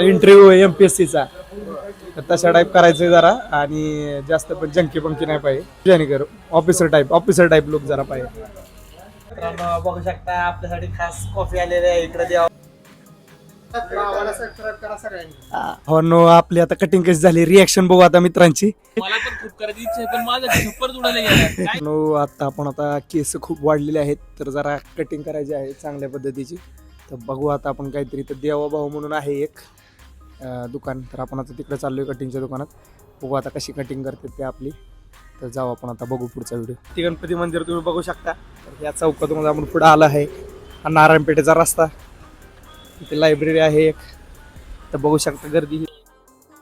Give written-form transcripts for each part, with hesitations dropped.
Interview MPSC चा तशा type करायचं जरा आणि जास्त पण जंकी पंकी नाही पाहिजे जेणेकरून ऑफिसर टाईप लोक जरा पाहिजे. मित्रांनो बघू शकता आपल्यासाठी खास कॉफी आलेली आहे इकडे द्या. हो नो आपली आता कटिंग कशी झाली रिॲक्शन बघू आता मित्रांची. मला पण खूप करायची इच्छा आहे पण माझा छप्पर उडायला गेला काय. नो आता केस खूप वाढलेले आहेत तर जरा कटिंग करायची आहे चांगल्या पद्धतीची. तर बघू आता आपण काहीतरी तर देवा भाऊ म्हणून आहे एक दुकान तर आपण आता तिकडे चाललोय कटिंगच्या दुकानात. बघू आता कशी कटिंग करते ते आपली. तर जाऊ आपण आता बघू पुढचा व्हिडिओ. ती गणपती मंदिर तुम्ही बघू शकता तर या चौकातून आपण पुढे आला आहे. हा नारायणपेठेचा रस्ता इथे लायब्ररी आहे एक तर बघू शकता गर्दी.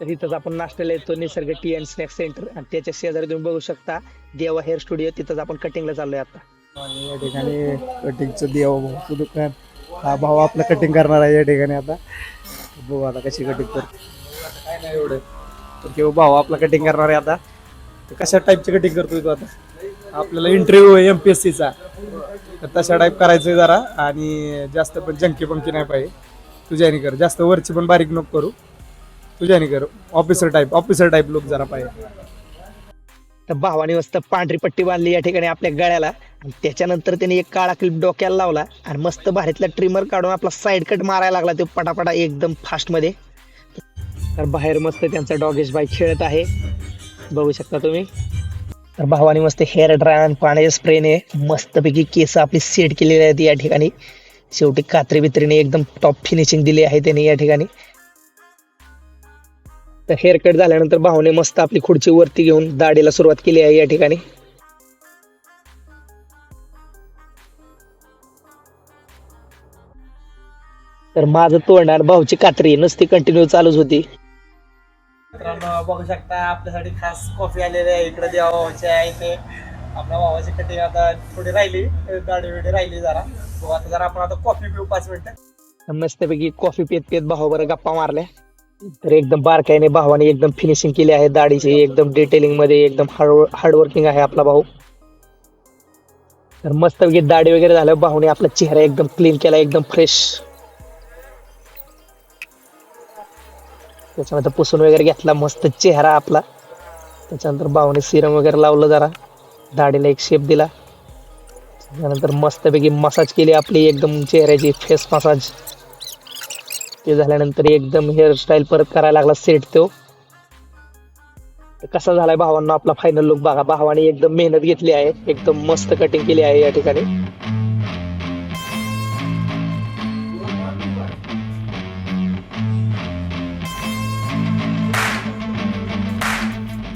तर इथंच आपण नाश्त्याला येतो निसर्ग टी अँड स्नॅक्स सेंटर आणि त्याच्या शेजारी तुम्ही बघू शकता देवा हेअर स्टुडिओ तिथंच आपण कटिंगला चाललोय आता. आणि या ठिकाणी कटिंगचं देवा भाऊचं दुकान. हा भाऊ आपलं कटिंग करणार आहे या ठिकाणी आता. बघू आता कशी कटिंग करते काय नाही एवढं तर किंवा भाऊ आपला कटिंग करणार आहे आता. तर कशा टाईपची कटिंग करतोय तो आता आपल्याला इंटरव्ह्यू MPSC चा तर तशा टाईप करायचं जरा आणि जास्त पण जंकी पंकी नाही पाहिजे तुझ्याने कर जास्त वरची पण बारीक नको करू तुझ्याने कर ऑफिसर टाईप लोक जरा पाहिजे. तर भावाने मस्त पांढरी पट्टी बांधली या ठिकाणी आपल्या गळ्याला आणि त्याच्यानंतर त्याने एक काळा क्लिप डोक्याला लावला आणि मस्त भारीतला ट्रिमर काढून आपला साईड कट मारायला लागला तो पटापटा एकदम फास्ट मध्ये. तर बाहेर मस्त त्यांचा डॉगेश बाईक खेळत आहे बघू शकता तुम्ही. तर भावाने मस्त हेअर ड्राय आणि पाण्याच्या स्प्रेने मस्तपैकी केस आपली सेट केलेली आहेत या ठिकाणी. शेवटी कात्री बित्रीने एकदम टॉप फिनिशिंग दिली आहे त्याने या ठिकाणी. तर हेअर कट झाल्यानंतर भावाने मस्त आपली खुर्ची वरती घेऊन दाढीला सुरुवात केली आहे या ठिकाणी. तर माझं तोंड आणि भाऊची कात्री नुसती कंटिन्यू चालूच होती. मित्रांनो बघू शकता आपल्यासाठी खास कॉफी आलेली आहे इकडे देवा भावाच्या इथे. आपल्या भावाची कटिंग आता थोडी राहिली दाढी बिडी राहिली जरा. आता जरा आपण आता कॉफी पिऊ 5 मिनिटं. मस्तपैकी कॉफी पेत पेत भावावर गप्पा मारल्या. तर एकदम बारकाईने भावाने एकदम फिनिशिंग केली आहे दाढीची एकदम डिटेलिंग मध्ये एकदम हार्डवर्किंग आहे आपला भाऊ. तर मस्तपैकी दाढी वगैरे झालं भाऊने आपला चेहरा एकदम क्लीन केला एकदम फ्रेश. त्याच्यानंतर पुसून वगैरे घेतला मस्त चेहरा आपला. त्याच्यानंतर भाऊने सिरम वगैरे लावलं जरा दाढीला एक शेप दिला. त्यानंतर मस्तपैकी मसाज केली आपली एकदम चेहऱ्याची फेस मसाज. ते झाल्यानंतर एकदम हेअरस्टाईल परत करायला लागला सेट तो. कसा झालाय भावांना आपला फायनल लुक बघा. भावाने एकदम मेहनत घेतली आहे एकदम मस्त कटिंग केली आहे या ठिकाणी.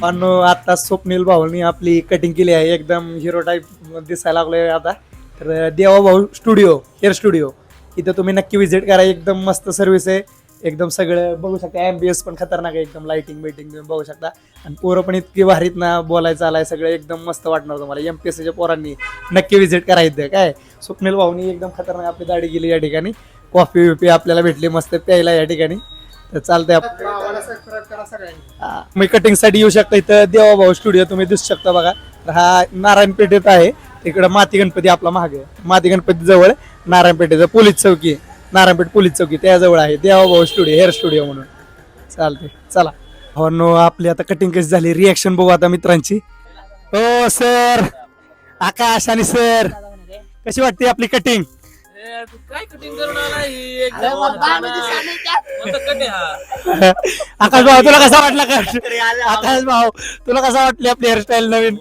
पण आता स्वप्नील भाऊनी आपली कटिंग केली आहे एकदम हिरो टाईप दिसायला लागलोय आता. तर देवा भाऊ स्टुडिओ हेअर स्टुडिओ इथं तुम्ही नक्की व्हिजिट करा. एकदम मस्त सर्व्हिस आहे एकदम सगळं बघू शकता. MBS पण खतरनाक आहे एकदम लाइटिंग बिटिंग तुम्ही बघू शकता. आणि पोरं पण इतकी भारीत ना बोलायचं आलाय सगळं एकदम मस्त वाटणार तुम्हाला. MPSCच्या पोरांनी नक्की व्हिजिट करायचं काय. स्वप्नील भाऊनी एकदम खतरनाक आपली दाढी गेली या ठिकाणी. कॉफी विफी आपल्याला भेटली मस्त प्यायला या ठिकाणी. तर चालतंय मी कटिंग साठी येऊ शकता इथं देवा भाऊ स्टुडिओ तुम्ही दिसू शकता बघा. तर हा नारायणपेठेत आहे. इकडं माती गणपती आपला महाग माती गणपती जवळ नारायणपेठेचं पोलीस चौकी नारायणपेठ पोलीस चौकी त्याजवळ आहे देवा भाऊ स्टुडिओ हेअर स्टुडिओ म्हणून. चालते चला. हो नो आपली आता कटिंग कशी झाली रिॲक्शन बघू आता मित्रांची. हो सर आकाश आणि सर कशी वाटते आपली कटिंग. काय कटिंग करून आला ही एकदम आकाश भाऊ तुला कसा वाटला आकाश भाऊ तुला कसा वाटली आपली हेअरस्टाईल नवीन.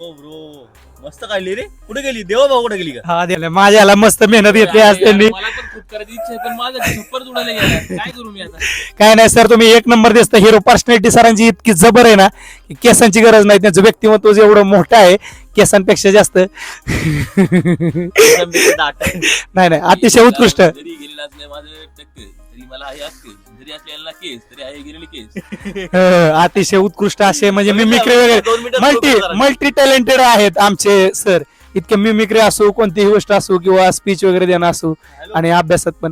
मस्त काढली रे. कुठे गेली देवा भाऊ कुठे गेली का. हा दिला माझ्याला मस्त मेहनत घेतली आज त्यांनी. मला पण खूप करायची इच्छा आहे पण माझा छप्पर उडायला गेला काय करू मी आता. काय नाही सर तुम्ही एक नंबर दिसता. हिरो पर्सनॅलिटी सरांची इतकी जबर आहे ना की केसांची गरज नाही. त्यांचं व्यक्तिमत्व एवढं मोठं आहे केसांपेक्षा जास्त. नाही अतिशय उत्कृष्ट. जरी गेलेला असले माझं टक्के तरी मला हे असते जरी असलेला केस तरी आहे गेलेली केस. अतिशय उत्कृष्ट असे म्हणजे मिमिक्री वगैरे मल्टी टॅलेंटेड आहेत आमचे सर. इतके मिमिक्री असो कोणतीही गोष्ट असो किंवा स्पीच वगैरे देणं असो आणि अभ्यासात पण